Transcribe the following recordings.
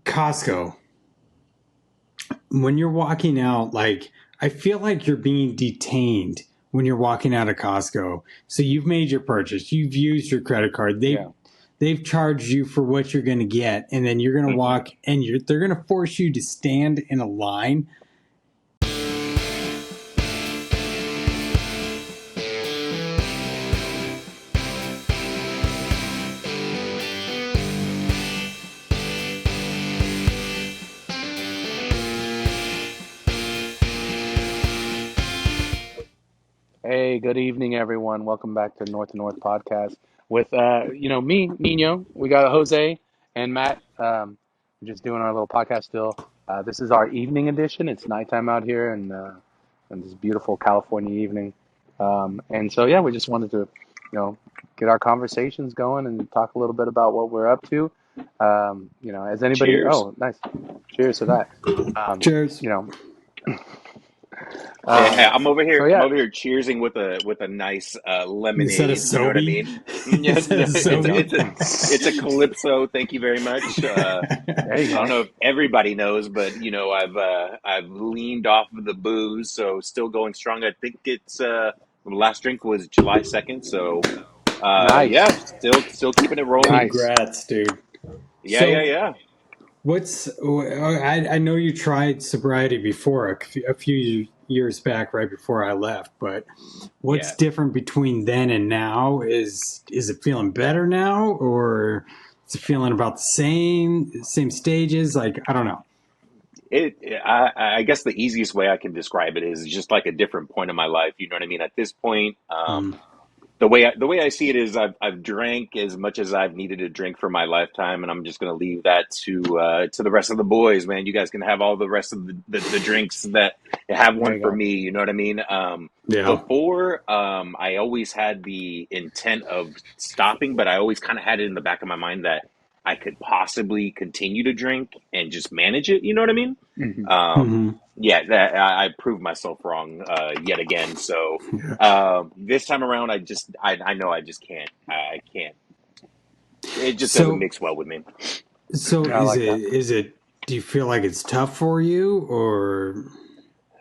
Costco, when you're walking out, like, I feel like you're being detained when you're walking out of Costco. So you've made your purchase, you've used your credit card, they've charged you for what you're going to get, and then you're going to walk, and they're going to force you to stand in a line. Hey, good evening, everyone. Welcome back to North2North podcast with, me, Nino. We got Jose and Matt. We're just doing our little podcast still. This is our evening edition. It's nighttime out here and this beautiful California evening. And so, yeah, we just wanted to, get our conversations going and talk a little bit about what we're up to. As anybody, Cheers. Oh, nice. Cheers to that. Cheers. I'm over here. So, yeah. I'm over here cheersing with a nice lemonade. Instead of You know what I mean? Yes, it's a Calypso. Thank you very much. There you I go. don't know if everybody knows, but I've leaned off of the booze, so still going strong. I think it's the last drink was July 2nd, so Nice. yeah, still keeping it rolling. Nice. Congrats, dude. Yeah. I know you tried sobriety before a few years back, right before I left, but what's different between then and now? Is it feeling better now, or is it feeling about the same stages? Like, I don't know. I guess the easiest way I can describe it is just like a different point in my life. You know what I mean? At this point, the way I see it is I've drank as much as I've needed to drink for my lifetime, and I'm just going to leave that to the rest of the boys, man. You guys can have all the rest of the drinks that have one for me. You know what I mean? Before, I always had the intent of stopping, but I always kind of had it in the back of my mind that I could possibly continue to drink and just manage it. You know what I mean? Yeah, that I proved myself wrong yet again. So this time around, I know I just can't. I can't. It just doesn't mix well with me. So is it? Do you feel like it's tough for you, or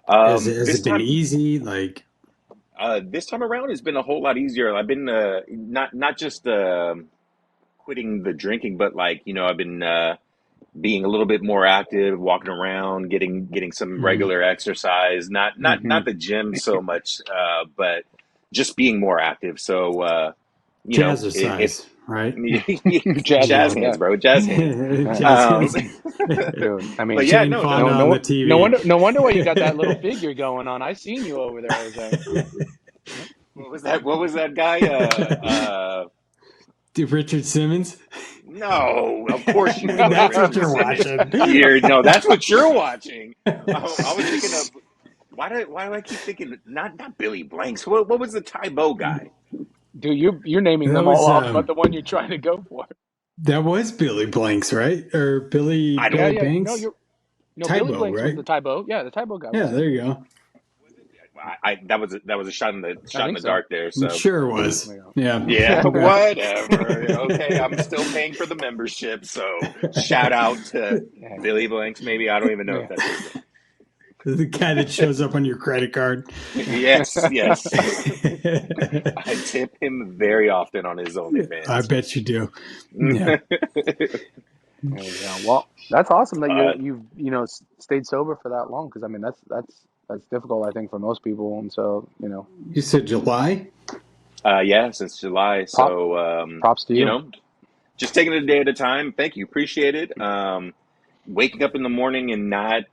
has it been easy? Like this time around, it's been a whole lot easier. I've been not just quitting the drinking, but I've been being a little bit more active, walking around, getting some regular exercise, not the gym so much, but just being more active. So, jazzercise, right? Jazz hands, bro. Jazz hands. Dude, I mean, but yeah, no TV. No wonder why you got that little figure going on. I seen you over there, Jose. What was that guy? Richard Simmons? No, of course you know. That's what you're watching. That's what you're watching. I was thinking of why do I keep thinking not Billy Blanks? What was the Tybo guy? Dude, you're naming them all off, but the one you're trying to go for. That was Billy Blanks, right? Or Billy Banks? No, Tybo, Billy Blanks right? was the Tybo. Yeah, the Tybo guy. Yeah, there you go. That was a shot in the dark there. So sure was. Yeah. Whatever. Okay, I'm still paying for the membership, so shout out to Billy Blanks. Maybe I don't even know if that's his name. The guy that shows up on your credit card. Yes. I tip him very often on his OnlyFans. I bet you do. Yeah. Well, that's awesome that you've stayed sober for that long, because I mean that's difficult, I think, for most people. And so You said July? Yeah, since July. So props to you. Just taking it a day at a time. Thank you, appreciate it. Waking up in the morning and not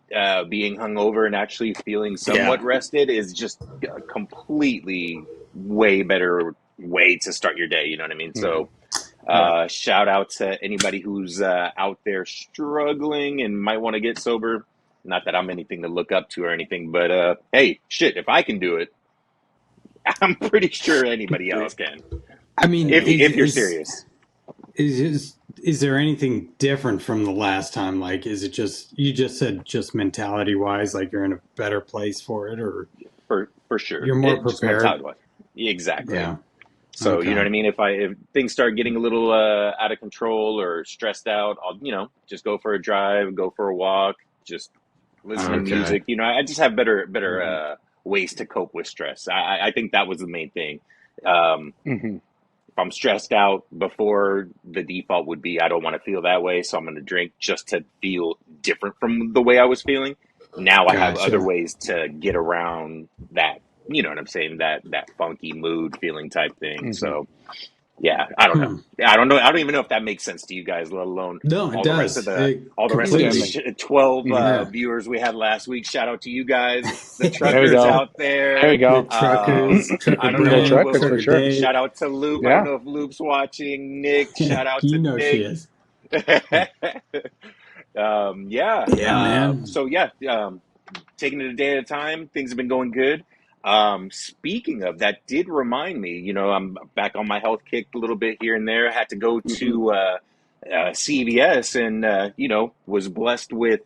being hungover and actually feeling somewhat rested is just a completely way better way to start your day. You know what I mean? So shout out to anybody who's out there struggling and might want to get sober. Not that I'm anything to look up to or anything, but hey, shit, if I can do it, I'm pretty sure anybody else can. I mean, if you're serious. Is there anything different from the last time? Like, is it just, you just said just mentality wise, like you're in a better place for it, or for sure you're more prepared? Exactly. Yeah. So you know Okay. what I mean. If things start getting a little out of control or stressed out, I'll just go for a drive, go for a walk, just listen to Okay. music. I just have better Hmm. ways to cope with stress. I think that was the main thing. Um, Hmm. if I'm stressed out before, the default would be I don't want to feel that way, so I'm going to drink just to feel different from the way I was feeling. Now I have other Gotcha. ways to get around that. You know what I'm saying? That funky mood feeling type thing. Hmm. So yeah, I don't know. Hmm. I don't know. I don't even know if that makes sense to you guys, let alone No, it all the rest of does. the It all the rest of the completely. 12 Hmm. Yeah. viewers we had last week. Shout out to you guys, the There we truckers go. out There there. we The go. truckers, Trucker I don't The know. Brent, truckers for Trucker sure. Dave. Shout out to Loop. I don't Yeah. know if Loop's watching. Nick, shout out to You know she Nick. is. Yeah. Yeah, man. So yeah, taking it a day at a time. Things have been going good. Speaking of, that did remind me, I'm back on my health kick a little bit here and there. I had to go Hmm. to CVS and, was blessed with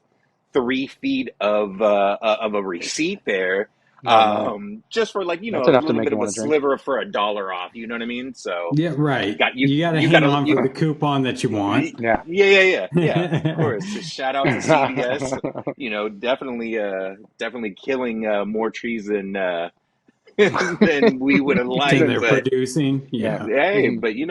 3 feet of a receipt there. Oh no, Just for like, that's a enough to little make bit you of a want to drink. sliver for $1 off. You know what I mean? So Yeah, right. got you, You got to you hang got on for you, the coupon that you want. Yeah. yeah, of course. So shout out to CVS. Definitely killing more trees than than we would have Then liked. they're But producing. Yeah. Yeah. hey, Hmm. but There you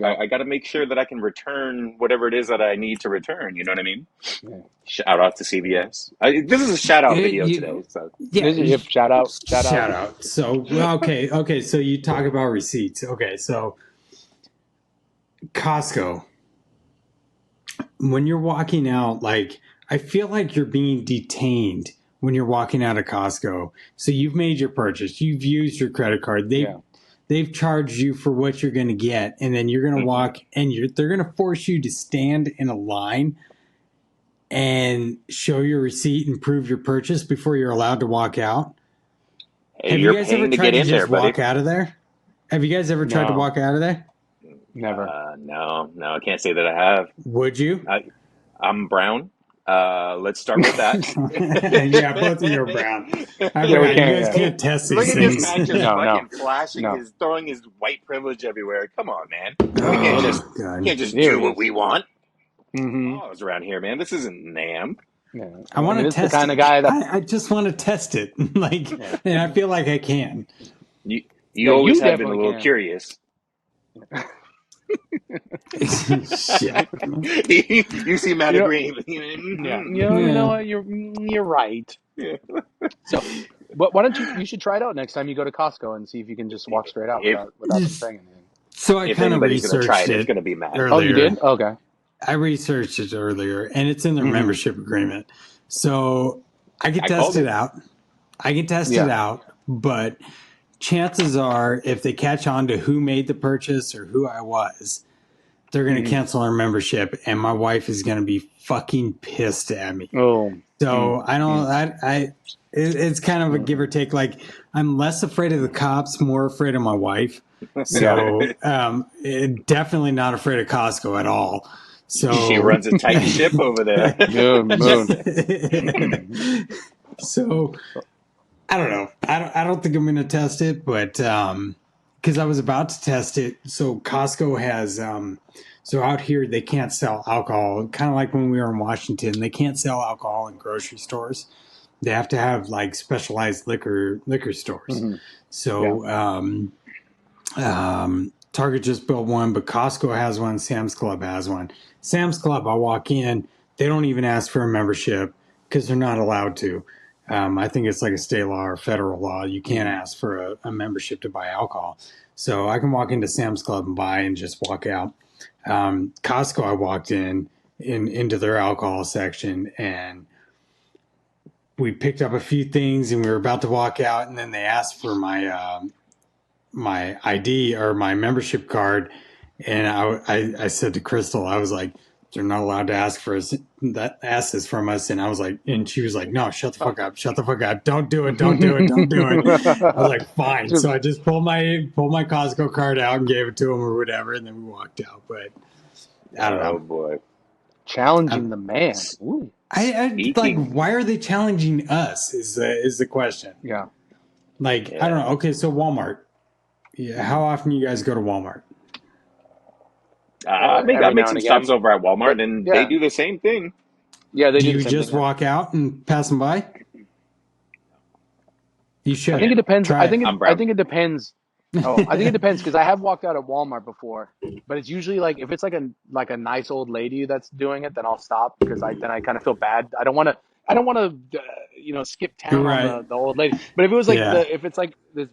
go. I got to make sure that I can return whatever it is that I need to return. You know what I mean? Yeah. Shout out to CVS. This is a shout out video today. So Yeah. Yep. Shout out. Shout out. Shout out. So, well, okay. Okay. So you talk about receipts. Okay. So Costco, when you're walking out, like, I feel like you're being detained when you're walking out of Costco. So you've made your purchase, you've used your credit card, Yeah. they've charged you for what you're going to get, and then you're going to mhm. walk, and they're going to force you to stand in a line and show your receipt and prove your purchase before you're allowed to walk out. Hey, Have you you're guys ever paying to get tried to in there, just buddy. walk out of there? Have you guys ever tried to No. walk out of there? Never. No, I can't say that I have. Would you? I'm brown. Let's start with that. Yeah, both of you are brown. I Yeah, we forgot. You can't. guys Yeah. can't test Look these at this things. man just No. No. fucking flashing No. throwing his white privilege everywhere. Come on, man. We can't There just Oh, God. can't just it do what is. we want. Hmm. Laws around here, man. This isn't NAM. Yeah. I I want mean, to it's the test kind it. of guy that. I just want to test it. Like, Yeah. and I feel like I can. You Yeah. you always You have been a definitely little can. curious. Shit. You seem mad You know. agreeing. Yeah. Mhm. You know Yeah. what? You're right. Yeah. So, but why don't you should try it out next time you go to Costco and see if you can just walk straight out If without them saying anything. So I if kind of anybody's gonna try researched it, it's it gonna be Matt. Oh, you earlier. did? Okay. I researched it earlier, and it's in their Hmm. membership agreement. So I can I test called it it. out. I can test it Yeah. out, but chances are, if they catch on to who made the purchase or who I was, they're going to Hmm. cancel our membership, and my wife is going to be fucking pissed at me. Oh. So I don't. Mm. It's kind of a give or take. Like, I'm less afraid of the cops, more afraid of my wife. Yeah. So definitely not afraid of Costco at all. She So runs a tight ship over there. Moon. so I don't know. I don't think I'm going to test it, but because I was about to test it. So Costco has so out here they can't sell alcohol. Kind of like when we were in Washington, they can't sell alcohol in grocery stores. They have to have like specialized liquor stores. Hmm. So Target just built one, but Costco has one. Sam's Club has one. Sam's Club, I walk in, they don't even ask for a membership because they're not allowed to. I think it's like a state law or federal law. You can't ask for a membership to buy alcohol. So I can walk into Sam's Club and buy and just walk out. Costco, I walked into their alcohol section, and we picked up a few things, and we were about to walk out, and then they asked for my ID or my membership card, and I said to Crystal, I was like, they're not allowed to ask this from us, and I was like, and she was like, no, shut the fuck up, don't do it, don't do it, don't do it. I was like, fine. So I just pulled my Costco card out and gave it to him or whatever, and then we walked out. But I don't Oh know. boy. Challenging the man. Ooh. I like, Speaking, why are they challenging us? Is the question. Yeah. Like, I don't yeah. know. Okay, so Walmart. Yeah. How often you guys go to Walmart? I Every make now some and again. stops over at But Walmart, and they yeah, do the same thing. yeah, they Do do the you same thing. just Yeah. walk out and pass them by? You I should think it depends. try it. I'm I brown. think it depends. Oh, I think it depends because I have walked out at Walmart before, but it's usually like if it's like a nice old lady that's doing it, then I'll stop because I kind of feel bad. I don't want to skip You're town on right. the old lady. But if it was like Yeah. if it's like this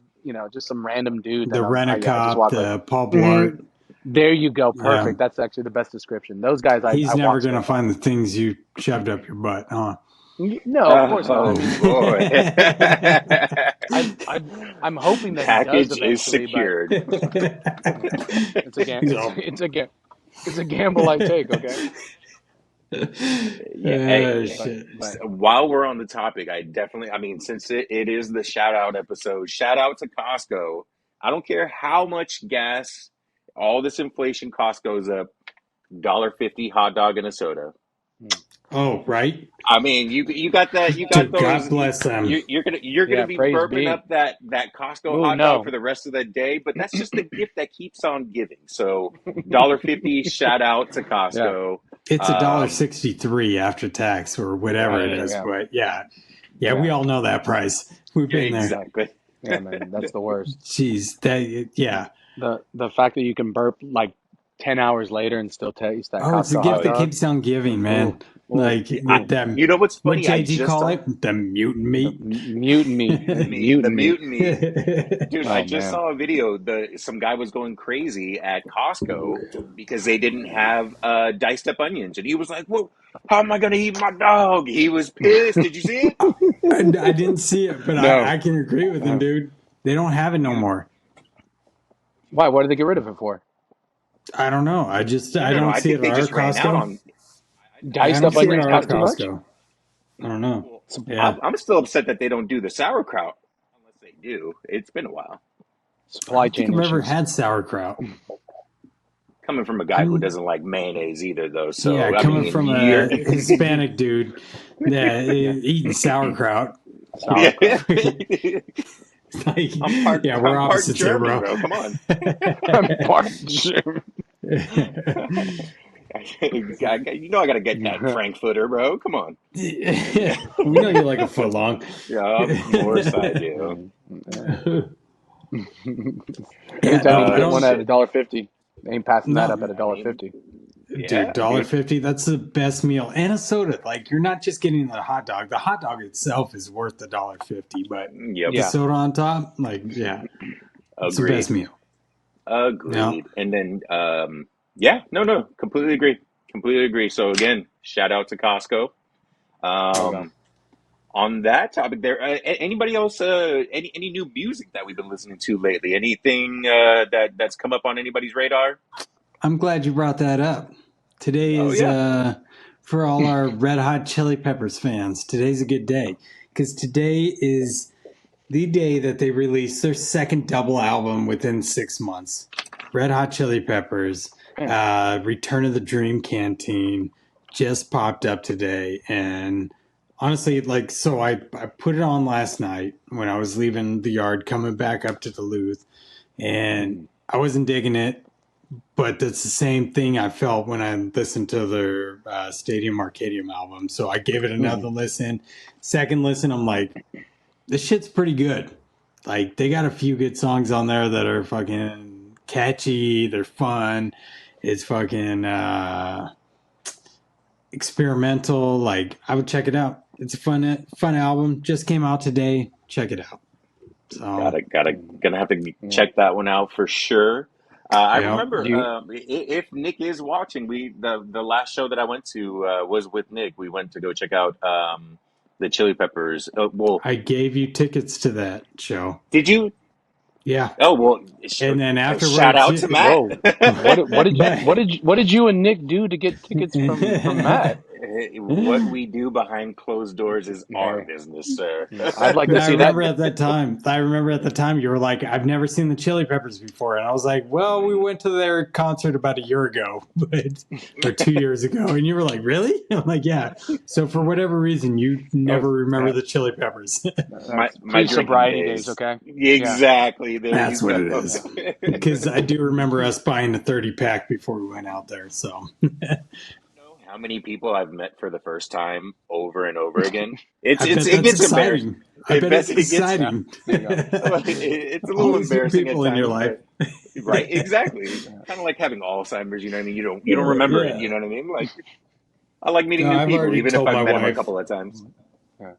just some random dude, The then I just Rent-A-Cop, walk away. the Paul Blart. Mhm. There you go, Yeah. perfect. That's actually the best description. Those guys He's I never walk going to straight by. find the things you shoved up your butt, huh? No, of course not. I Oh mean, boy. I'm hoping that he does Package is eventually, but secured. it's a He's all, it's a gamble I take. Okay, Yeah. Hey, shit. but while we're on the topic, I mean, since it is the shout out episode, shout out to Costco. I don't care how much gas, all this inflation cost goes up, $1.50 hot dog and a soda. Oh, right. I mean, you got that, you got Dude, God those. bless them. You're gonna yeah, be praise burping be. up that Costco Ooh, hot dog for no, the rest of the day, but that's just the gift that keeps on giving. So, $1.50, shout out to yeah, Costco. It's a dollar Um, 63 after tax or whatever it after is. yeah, But yeah, we yeah, all know that price. We've been there. exactly. yeah, man, that's the worst. Jeez, yeah. The fact that you can burp like 10 hours later and still taste that Oh, it's the Costco gift hot that dog. keeps on giving, Ooh, man. ooh, Like I, ooh. them. you know what's What funny? I JG just call saw it? The mutant The meat. mutant meat, the mutant meat. mutant meat. Dude, I Oh just man. saw a video. Some guy was going crazy at Costco because they didn't have diced up onions, and he was like, "Well, how am I going to eat my dog?" He was pissed. Did you see it? I didn't see it, but No. I can agree with him, dude. They don't have it no You more. Why? What did they get rid of it for? I don't know. I no. don't I see think it at they our just ran out Costco. on. I Diced don't up They see it at onions ran our out cost of too diced. much? Costco. I don't know. Well, Yeah. I'm still upset that they don't do the sauerkraut unless they do. It's been a while. I Supply don't think chain I've ever issues. had sauerkraut. Coming from a guy who I'm doesn't like mayonnaise either, though. Yeah, So I coming mean, from you're. a Hispanic dude that Yeah. eating sauerkraut. Sauerkraut. Like, yeah, we're I'm part opposites here, German, bro. bro. Come on. I'm part German. You know I gotta get that Frankfurter, bro. Come on. We know you like a foot long. Yeah, of course I do. Yeah, Anytime you no, can I get one don't. at a Shit. dollar fifty, ain't passing that up No, at a I dollar mean, fifty. dude, yeah, dollar dude. 50. That's the best meal, and a soda. Like you're not just getting the hot dog. The hot dog itself is worth the dollar 50, but Yep. the Yeah. soda on top, like, yeah, it's the best Agreed. meal. No, Agreed. And then, yeah, no, completely agree. Completely agree. So again, shout out to Costco. There you go. Um, on that topic, there anybody else? Any new music that we've been listening to lately? Anything that's come up on anybody's radar? I'm glad you brought that up. Today Oh is yeah. for all our Red Hot Chili Peppers fans. Today's a good day because today is the day that they released their second double album within 6 months. Red Hot Chili Peppers, Return of the Dream Canteen just popped up today. And honestly, like, so I put it on last night when I was leaving the yard, coming back up to Duluth, and I wasn't digging it. But that's the same thing I felt when I listened to their Stadium Arcadium album. So I gave it another listen. Second listen, I'm like, this shit's pretty good. Like they got a few good songs on there that are fucking catchy. They're fun. It's fucking experimental. Like I would check it out. It's a fun album. Just came out today. Check it out. So Gonna have to Yeah. check that one out for sure. I yeah, remember You if Nick is watching, the last show that I went to was with Nick. We went to go check out the Chili Peppers. Well, I gave you tickets to that show. did you? Yeah, Oh well, and then shout afterwards, out to Matt. whoa. What but did you and Nick do to get tickets from Matt? What we do behind closed doors is our Hey, business, sir. I'd like to I see that. remember at that time. I remember at the time you were like, "I've never seen the Chili Peppers before," and I was like, "Well, we went to their concert about a year ago, but or 2 years ago," and you were like, "Really?" I'm like, "Yeah." So for whatever reason, you That was never remember yeah, the Chili Peppers. My drinking pre-sobriety days. days. Okay. Yeah. Exactly. There you That's what go. it is. Because I do remember us buying a 30 pack before we went out there. So Know how many people I've met for the first time over and over again? I bet It that's gets embarrassing. exciting. I bet it's It gets Yeah. exciting. There you go. it's a All little these new embarrassing at people in your times, life. but right, exactly. Kind of like having Alzheimer's. You know what I mean? You don't remember it. Yeah. You know what I mean? Like I like meeting No, new I've people, already even if told I've my met them a wife. couple of times. Yeah.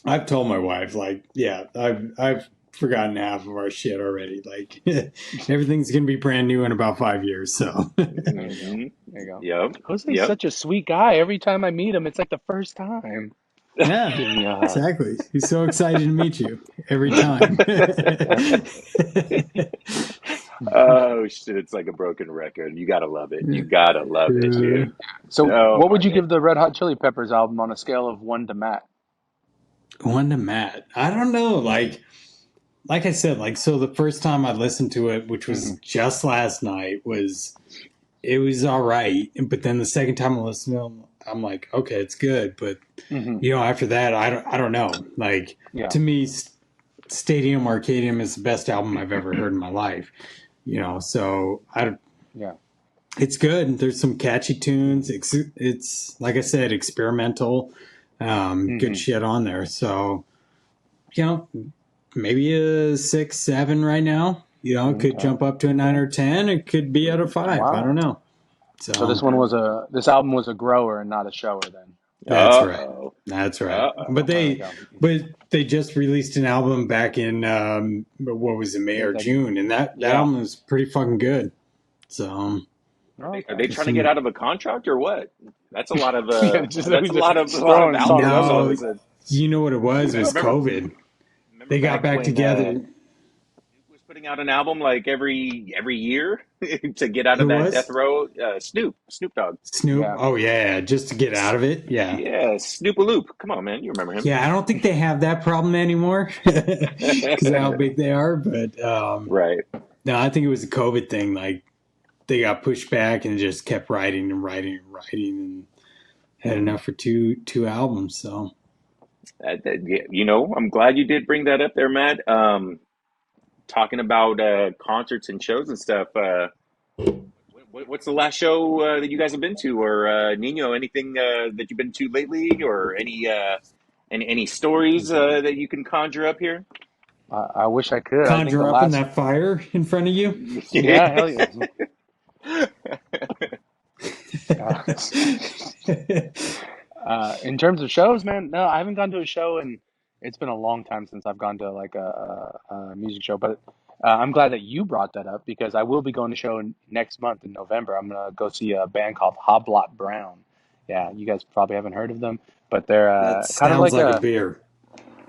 I've told my wife, like, yeah, I've forgotten half of our shit already. Like, everything's gonna be brand new in about 5 years. So, There you go. Hmm. There you go. Yep. Jose's Yep. such a sweet guy. Every time I meet him, it's like the first time. yeah, Give me a hug. exactly. He's so excited to meet you every time. Oh shit! It's like a broken record. You gotta love it. You gotta love it, dude. So, Oh what my would you god. give the Red Hot Chili Peppers album on a scale of 1 to Matt? One to Matt. I don't know. Like I said, like so the first time I listened to it, which was Hmm. just last night, was it was all right. But then the second time I listened to it, I'm like, okay, it's good. But Hmm. after that, I don't know. Like Yeah. to me, Stadium Arcadium is the best album I've ever heard in my life. So Yeah. it's good. There's some catchy tunes. It's like I said, experimental, good Hmm. shit on there. So you know, maybe a 6, 7 right now. It could Okay. jump up to a 9 Okay. or 10. It could be at a 5. I Wow. don't know. So So this album was a grower and not a shower then. that's right. Uh-oh. That's right. Uh-oh. There we go. But they just released an album back in what was it, May Yeah, or June, and that yeah. album is pretty fucking good. So Are Okay. they just trying to get some out of a contract or what? Yeah, just That's a lot of throwing songs albums out all of there. a no, sudden. you know what it was? It was Remember COVID. remember They got back back when together. was putting out an album like every year to get out of Who that death was? row? Snoop Dogg. Snoop. Yeah. Oh yeah, just to get out of it. Yeah. Yeah, Snoop a Loop. Come on, man, you remember him? Yeah, I don't think they have that problem anymore because of how big they are. But Right. no, I think it was a COVID thing. Like they got pushed back and just kept writing and writing and writing and had Hmm. enough for two albums. So Yeah, I'm glad you did bring that up there, Matt. Talking about concerts and shows and stuff. What's the last show that you guys have been to, or Nino? Anything that you've been to lately, or any stories that you can conjure up here? I wish I could. I think the conjure up in last. that fire in front of you. Yeah, hell yeah. Uh, in terms of shows, man, no, I haven't gone to a show, and it's been a long time since I've gone to like a music show. But I'm glad that you brought that up because I will be going to a show next month in November. I'm gonna go see a band called Hoblot Brown. Yeah, you guys probably haven't heard of them, but they're That kind of sounds like like a a. beer.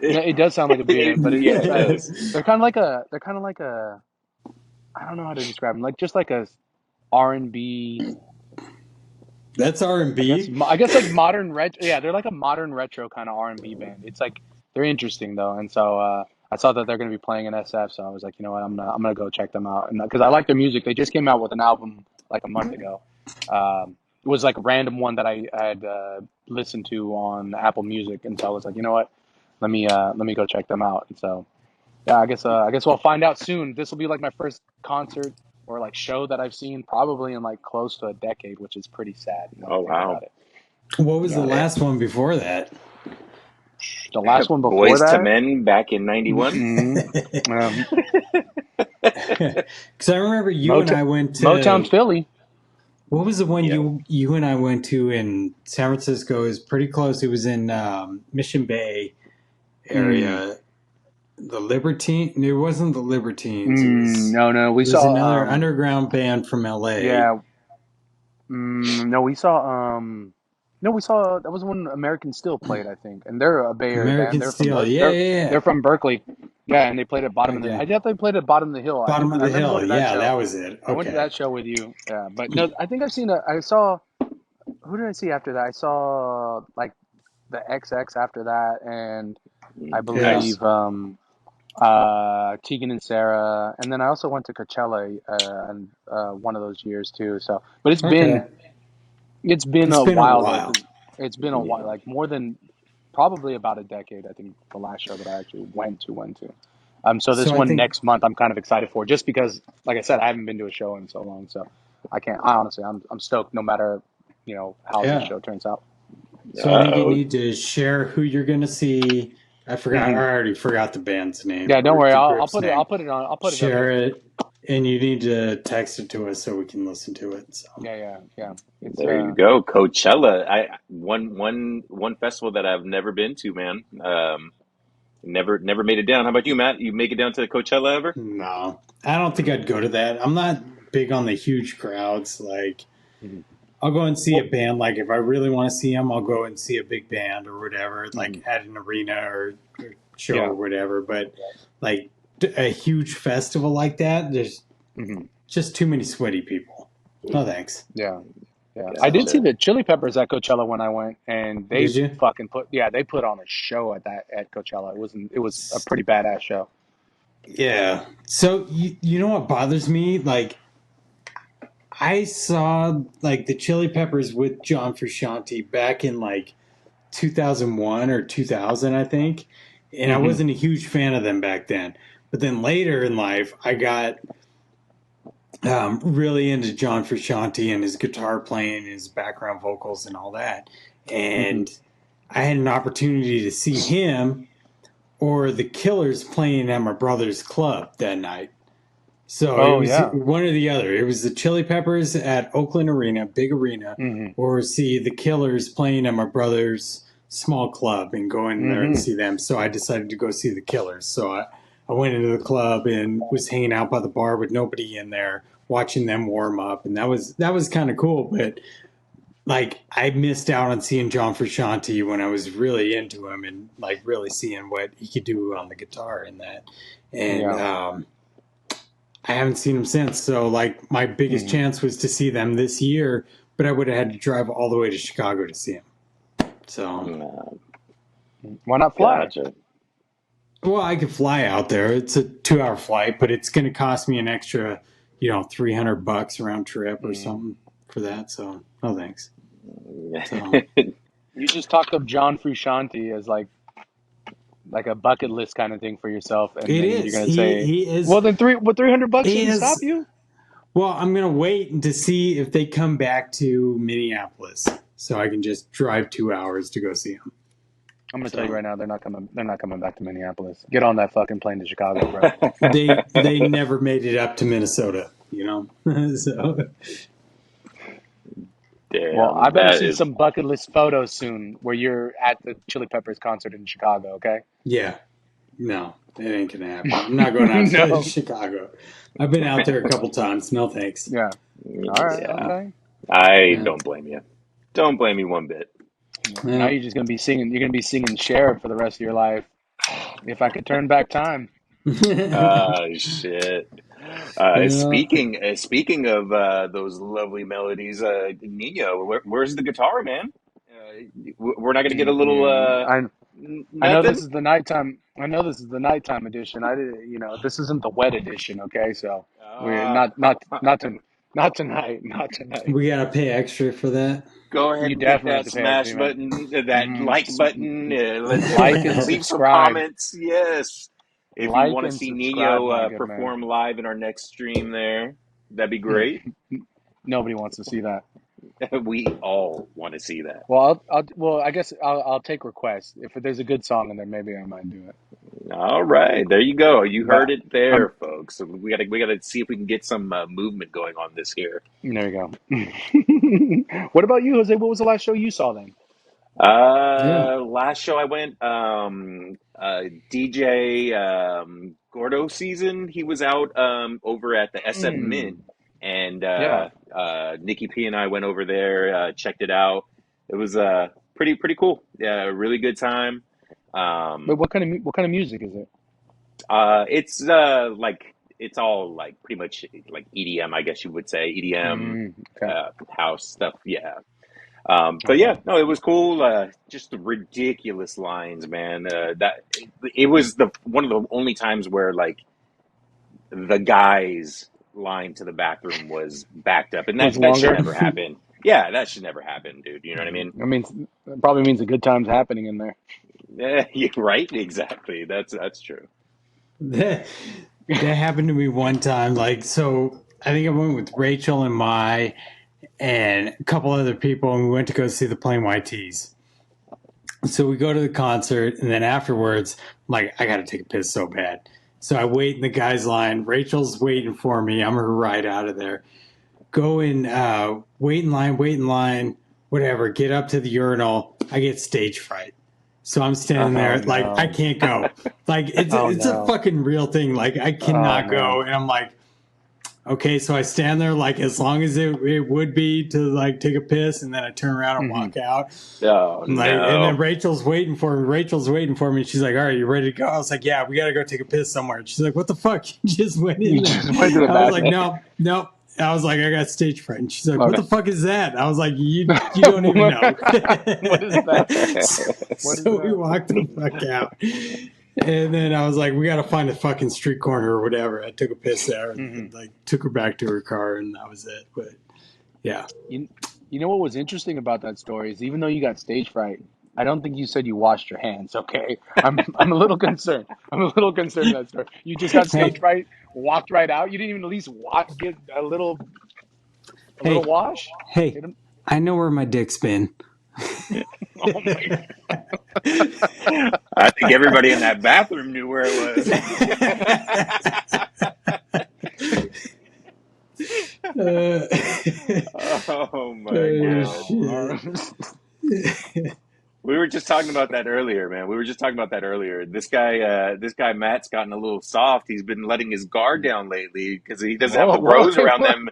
Yeah, it does sound like a beer, but Yeah, it does. they're kind of like a. I don't know how to describe them. Like just like a R&B. That's R and B. I guess like modern retro. Yeah, they're like a modern retro kind of R&B band. It's like they're interesting though, and so I saw that they're going to be playing in SF, so I was like, you know what, I'm gonna go check them out, and because I like their music, they just came out with an album like a month ago. It was like a random one that I had listened to on Apple Music, and so I was like, you know what, let me go check them out, and so yeah, I guess we'll find out soon. This will be like my first concert or like show that I've seen probably in like close to a decade, which is pretty sad, when Oh you think wow. about it. What was the Yeah. last one before that? The last one before Boys to that, Men back in '91. um, Because I remember you and Motown, I went Motown to Philly. what was the one Yep. you and I went to in San Francisco? It was pretty close. It was in Mission Bay Mm, area. The Libertine? It wasn't the Libertines. It was no, we it was saw another underground band from LA. yeah, no, we saw no, we saw that was when American Steel played, I think, and they're a Bay Area band. American Steel. Yeah, yeah, They're yeah. from Berkeley, yeah, and they played at bottom of the. Okay. I thought they played at bottom of the hill. Bottom of I the remember hill. going to that Yeah, that show. was it. I went to Okay. that show with you, yeah, but no, I think I saw who did I see after that? I saw like the XX after that, and I Yeah. Nice. believe Tegan and Sarah, and then I also went to Coachella and one of those years too. So, but Okay. it's been It's a been a while though, while. because it's been a while, Yeah. like more than probably about a decade. I think the last show that I actually went to. So this So I one think, next month, I'm kind of excited for, just because, like I said, I haven't been to a show in so long. So I can't. I honestly, I'm stoked no matter how this yeah. show turns out. So I think you Oh, need to share who you're going to see. I forgot. I Hmm. already forgot the band's name Yeah, don't or worry. the I'll group's put it. name. I'll put it up Share there. it, and you need to text it to us so we can listen to it. So Yeah. It's there you go. Coachella. One festival that I've never been to, man. Never made it down. How about you, Matt? You make it down to Coachella ever? no, I don't think I'd go to that. I'm not big on the huge crowds. Like Mhm. I'll go and see a Well, band. Like if I really want to see them, I'll go and see a big band or whatever, like mhm. at an arena or show Yeah. or whatever. But like a huge festival like that, there's Hmm. just too many sweaty people. No thanks. Yeah. Yeah. I did see Gotcha. the Chili Peppers at Coachella when I went, and Did you? they put on a show at Coachella. It was a pretty badass show. Yeah. So you know what bothers me? Like I saw like the Chili Peppers with John Frusciante back in like 2001 or 2000, I think, and I Hmm. wasn't a huge fan of them back then. But then later in life, I got really into John Frusciante and his guitar playing, his background vocals, and all that. Hmm. And I had an opportunity to see him or the Killers playing at my brother's club that night. So it Oh was yeah. one or the other. It was the Chili Peppers at Oakland Arena, big arena, Hmm. or see the Killers playing at my brother's small club and going there and Hmm. see them. So I decided to go see the Killers. So I went into the club and was hanging out by the bar with nobody in there, watching them warm up, and that was kind of cool. But like I missed out on seeing John Frusciante when I was really into him and like really seeing what he could do on the guitar and that. And Yeah. I haven't seen them since. So like my biggest Hmm. chance was to see them this year, but I would have had to drive all the way to Chicago to see them. So Uh, Why not fly? gotcha. well, I could fly out there. It's a 2 hour flight, but it's going to cost me an extra, $300 round trip or Mm. something for that. So no thanks. So You just talked of John Frusciante as like a bucket list kind of thing for yourself, and it then you're is. gonna He say, he "Well, is. then $300 He shouldn't stop is. you." Well, I'm going to wait to see if they come back to Minneapolis, so I can just drive 2 hours to go see him. I'm gonna tell you So right now, they're not coming. They're not coming back to Minneapolis. Get on that fucking plane to Chicago, bro. they never made it up to Minnesota, so Well, I Damn, better that see is some bucket list photos soon where you're at the Chili Peppers concert in Chicago. Okay? yeah, no, it ain't gonna happen. I'm not going out to No. Chicago. I've been out there a couple times. No thanks. Yeah. All right. yeah. Okay. I Yeah, don't blame you. Don't blame me one bit. Now yeah. you're just gonna be singing. You're gonna be singing Cher for the rest of your life. If I could turn back time. Shit. Yeah. Speaking of those lovely melodies, Nino, where's the guitar, man? We're not gonna get a little Yeah. I know this nothing. is the nighttime. I know this is the nighttime edition. I did. This isn't the wet edition. Okay, so we're Uh, not tonight. Not tonight. We gotta pay extra for that. Go ahead You and hit definitely have that to pay extra, smash man. button, that like button. Like and Leave some subscribe. comments. Yes, if you Like want to and see subscribe, Nino my good man. perform live in our next stream, there, that'd be Hmm. great. Nobody wants to see that. We all want to see that. Well, I guess I'll take requests. If there's a good song in there, maybe I might do it. All right, there you go. You heard But it there, I'm folks. So we gotta see if we can get some movement going on this here. There you go. What about you, Jose? What was the last show you saw then? Yeah. Last show I went, DJ Gordo season. He was out over at the SM Mint, Mm, and yeah. Nikki P and I went over there, checked it out. It was pretty cool. Yeah, really good time. But Um, what kind of music is it? it's like it's all like pretty much like EDM, I guess you would say EDM, Okay. house stuff. Yeah. But Okay. yeah, no, it was cool. Just the ridiculous lines, man. That it was the one of the only times where like the guys' line to the bathroom was backed up, and Was that should longer. never happen. Yeah, that should never happen, dude. You know what I mean? I mean, it probably means a good time's happening in there. Yeah, you're right. Exactly. That's true. That, that happened to me one time. Like, so I think I went with Rachel and Mai and a couple other people, and we went to go see the Plain White Tees. So we go to the concert, and then afterwards, I'm like, I got to take a piss so bad. So I wait in the guy's line. Rachel's waiting for me. I'm her ride out of there. Go in, wait in line, whatever. Get up to the urinal. I get stage fright. So I'm standing Oh there like I no. can't go. Like Oh it's a no. fucking real thing. Like I Oh cannot man. go, and I'm like, okay. So I stand there like as long as it would be to like take a piss, and then I turn around and Hmm. walk out. Oh Like, and then no. Rachel's waiting for me. Rachel's waiting for me. She's like, "All right, you ready to go?" I was like, "Yeah, we got to go take a piss somewhere." And she's like, "What the fuck? You just went You in there?" just went to the I was like, bathroom. "No, no." I was like, "I got stage fright." And she's like, "What Okay. the fuck is that?" I was like, "You don't even know." What is that? What is So we that? walked the fuck out. And then I was like, "We got to find a fucking street corner or whatever." I took a piss there Hmm. and like took her back to her car, and that was it. But yeah. You, you know what was interesting about that story is even though you got stage fright, I don't think you said you washed your hands. Okay, I'm a little concerned. I'm a little concerned with that story. You just got stage Hey, fright, walked right out. You didn't even at least get a little hey, wash. hey! Hit him. I know where my dick's been. Oh my I think everybody in that bathroom knew where it was. uh, Oh my oh god. shit! We were just talking about that earlier, man. We were just talking about that earlier. This guy Matt's gotten a little soft. He's been letting his guard down lately because he doesn't have Whoa, the whoa, bros around them.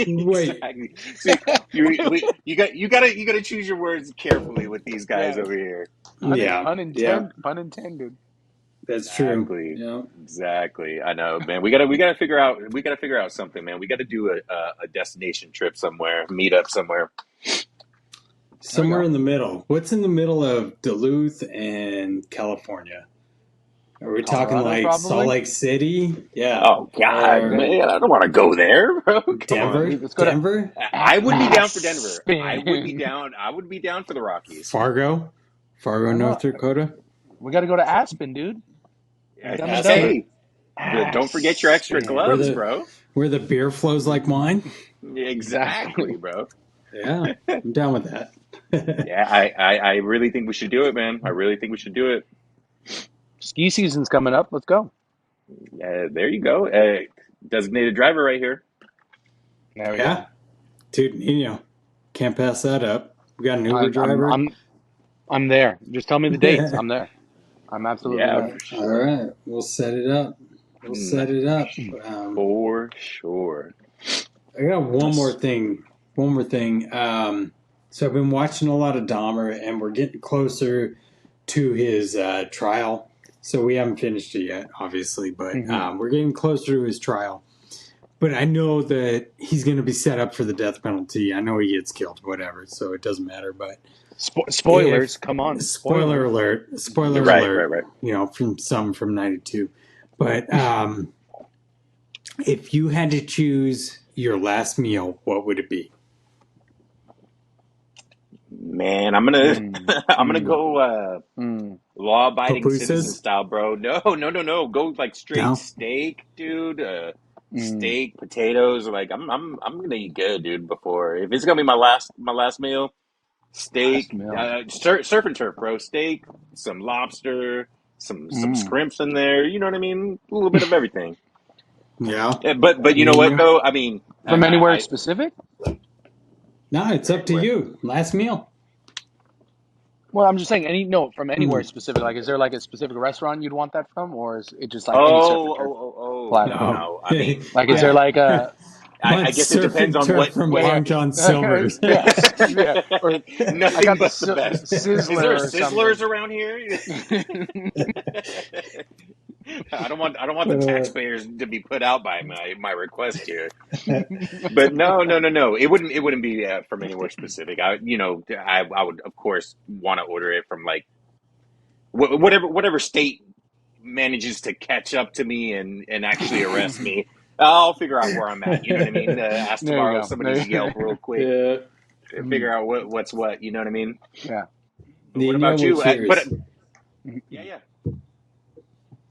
Wait, Exactly. See, you gotta choose your words carefully with these guys yes. over here. yeah, yeah, Pun intended. that's true. Exactly. Yeah, Exactly. I know, man. We gotta figure out something, man. We gotta do a destination trip somewhere, meet up somewhere. There we somewhere go. in the middle. What's in the middle of Duluth and California? Are we talking Colorado, like Salt probably. Lake City? Yeah, Oh God, or man, I don't want to go there, bro. Come on. Denver? Let's go to Denver? I would be down for Denver. I would be Aspen. down. I would be down for the Rockies. Fargo? Fargo, I North know. Dakota? We got to go to Aspen, dude. Been done and done. Aspen? Hey, but don't forget your extra Where gloves, Aspen. the bro. where the beer flows like wine? Exactly, Exactly. bro. Yeah, I'm down with that. Yeah, I really think we should do it, man. I really think we should do it. Ski season's coming up. Let's go. There you go. Designated driver right here. There we go. Yeah, dude, can't pass that up. We got an Uber I, I'm driver. I'm I'm there. Just tell me the dates. I'm there. I'm absolutely Yeah, there. for All sure. right, we'll set it up. We'll set it up. For sure. I got one more thing. One more thing. So I've been watching a lot of Dahmer, and we're getting closer to his trial. So we haven't finished it yet, obviously, but Hmm. we're getting closer to his trial. But I know that he's going to be set up for the death penalty. I know he gets killed, whatever. So it doesn't matter. But Spoilers. if Come on. spoiler Spoilers. alert, spoiler Right, right, alert. right. From '92. But if you had to choose your last meal, what would it be? Man, Mm, I'm gonna mm, go mm. law-abiding citizen Pupusas? style, bro. No, no, no, no. Go like straight No. steak, dude. Mm. Steak, potatoes. Like I'm gonna eat good, dude. Before if it's gonna be my last meal, Last steak, meal. surf and turf, bro. Steak, some lobster, some Mm. scrimps in there. You know what I mean? A little bit of everything. Yeah. Yeah, but you know what Nino? though? I mean, From anywhere specific? No, it's up to Where? you. Last meal. Well, I'm just saying from anywhere Mm. specific. Like, is there like a specific restaurant you'd want that from, or is it just like any surf and Oh, turf oh, oh, oh, platter? no, No. no. I mean, Like, is there Yeah. like a I Want guess it surf depends and on turf from what yeah, Long John Silver's. yes, yeah, or I nothing got the but the best. Is there a Sizzler or Sizzlers something. around here? I don't want the taxpayers to be put out by my request here. But no. It wouldn't be from anywhere specific. I would of course want to order it from like whatever state manages to catch up to me and actually arrest me. I'll figure out where I'm at. You know what I mean? Ask to There you borrow go. somebody's Yelp real quick. Yeah. Figure out what's what. You know what I mean? Yeah. But what Nino, about you? what's yours? Yeah.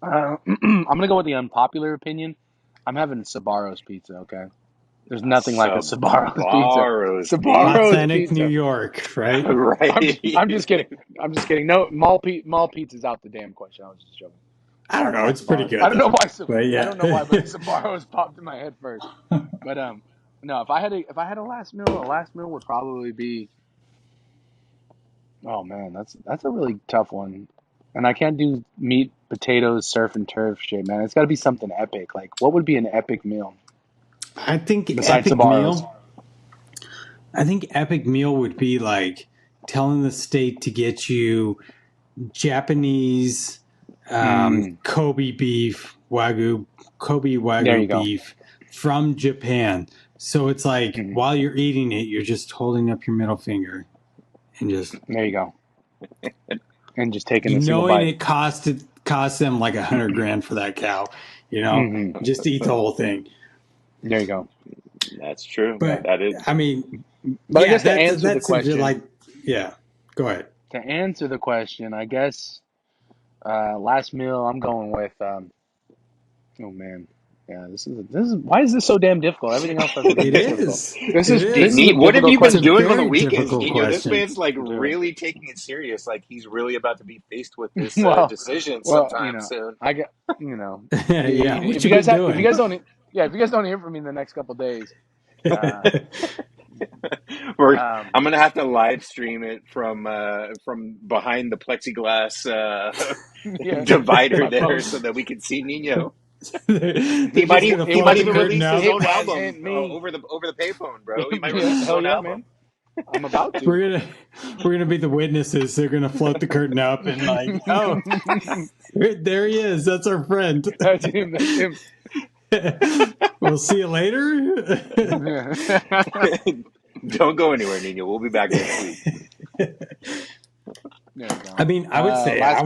I'm gonna go with the unpopular opinion. I'm having Sabaro's pizza. Okay, there's nothing like a Sabaro's pizza. Sabaro's Sabaro's pizza. Authentic New pizza. York, right? I'm just kidding. I'm just kidding. No, mall pizza's out the damn question. I was just joking. I don't know. It's pretty good. I don't know why. But yeah. I don't know why, but Sabaro's popped in my head first. But no. If I had a last meal would probably be. Oh man, that's a really tough one. And I can't do meat, potatoes, surf and turf shit, man. It's got to be something epic. Like, what would be an epic meal I think besides epic Sabaro's? meal. I think epic meal would be like telling the state to get you Japanese Kobe beef, Kobe There you Wagyu go. beef from Japan. So it's like while you're eating it, you're just holding up your middle finger and just There you go. And just taking a single knowing bite. it cost them like $100,000 for that cow. Just eat the whole thing. There you go. That's true. But That is. I mean, But I guess to answer the question, go ahead. To answer the question, I guess last meal I'm going with. Oh man, yeah. This is why is this so damn difficult? Everything else doesn't It difficult. is. This is a What have difficult you been question. doing on the very weekends, difficult Nino? This question. man's like Dude. really taking it serious. Like he's really about to be faced with this Well, decision well, sometime soon. I get, you know, Yeah, what if you you guys been if you doing? guys don't, if you guys don't hear from me in the next couple of days, I'm gonna have to live stream it from behind the plexiglass yeah, divider my there, phone. so that we can see Nino. They're He might just gonna he float might the even curtain release his up. own It album wasn't me. over the payphone, bro. He might Yeah, release his hell own yeah, album. man. I'm about to. We're gonna be the witnesses. They're gonna float the curtain up and like, oh, there he is. That's our friend. That's him. That's him. We'll see you later. Don't go anywhere, Nino. We'll be back next week. There you go. I mean, I would say last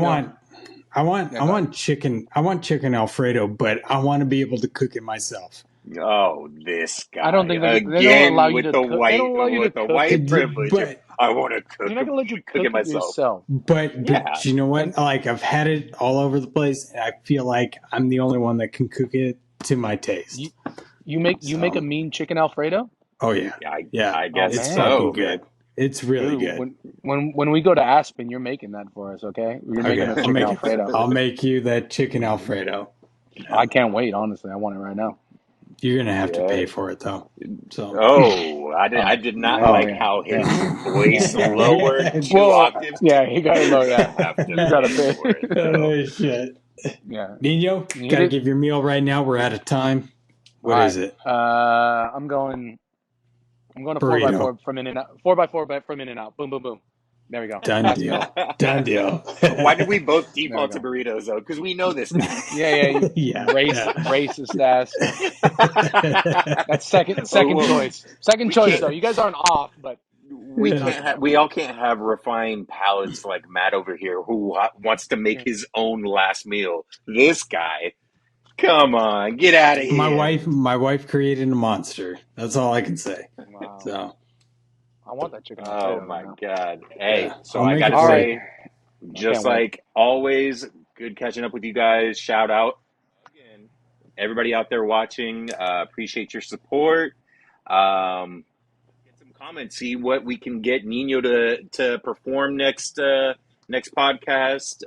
I meal. want chicken. I want chicken Alfredo, but I want to be able to cook it myself. Oh, this guy I don't think they don't again allow you with to the cook. They don't allow you to cook white it. privilege. But I want to They're not gonna let you cook it cook it myself. yourself. But Yeah. you know what? And- Like I've had it all over the place, and I feel like I'm the only one that can cook it to my taste. You make a mean chicken Alfredo? Oh yeah, I guess it's man. fucking so, good. man. It's really Dude, good. when we go to Aspen, you're making that for us, okay? You're making a chicken Alfredo. I'll make you that chicken Alfredo. I can't wait. Honestly, I want it right now. You're gonna have to pay for it though. So Oh, I did not like how his voice lowered 2 octaves. Yeah, he got it low. You Yeah, have to you gotta pay. for it, bro. oh shit. Yeah, Nino, Need gotta it? give your meal right now. We're out of time. What is it? I'm going to Burrito. 4x4 from In and Out. 4x4 from In and Out. Boom, boom, boom. There we go. Done deal. Done deal. Why did we both There default we to go. burritos though? Because we know this guy. Yeah, Yeah. racist ass. That's second choice. Second We choice can't- though. You guys aren't off, but we all can't have refined palates like Matt over here who wants to make his own last meal. This guy, come on, get out of here. My wife created a monster. That's all I can say. wow. So I want that chicken. Oh Alfredo my right now. God! Hey, Yeah, so I'll I make gotta it for say, you. just can't wait. like always, good catching up with you guys. Shout out again, everybody out there watching. Appreciate your support. Get some comments. See what we can get Nino to perform next podcast.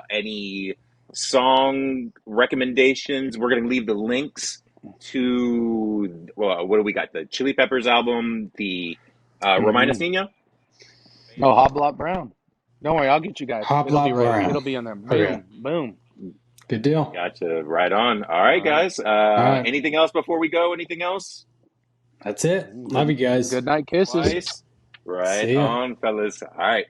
Any song recommendations? We're gonna leave the links to what do we got? The Chili Peppers album. The remind us, Nino. Oh, Hot Block Brown. Don't worry, I'll get you guys. Hot It'll be Block right. Brown. It'll be on there. Boom, Okay. boom. Good deal. Gotcha. Right on. All right, guys. right. Anything else before we go? Anything else? That's it. Love you guys. Good night, kisses. Twice. Right See ya. on, fellas. All right.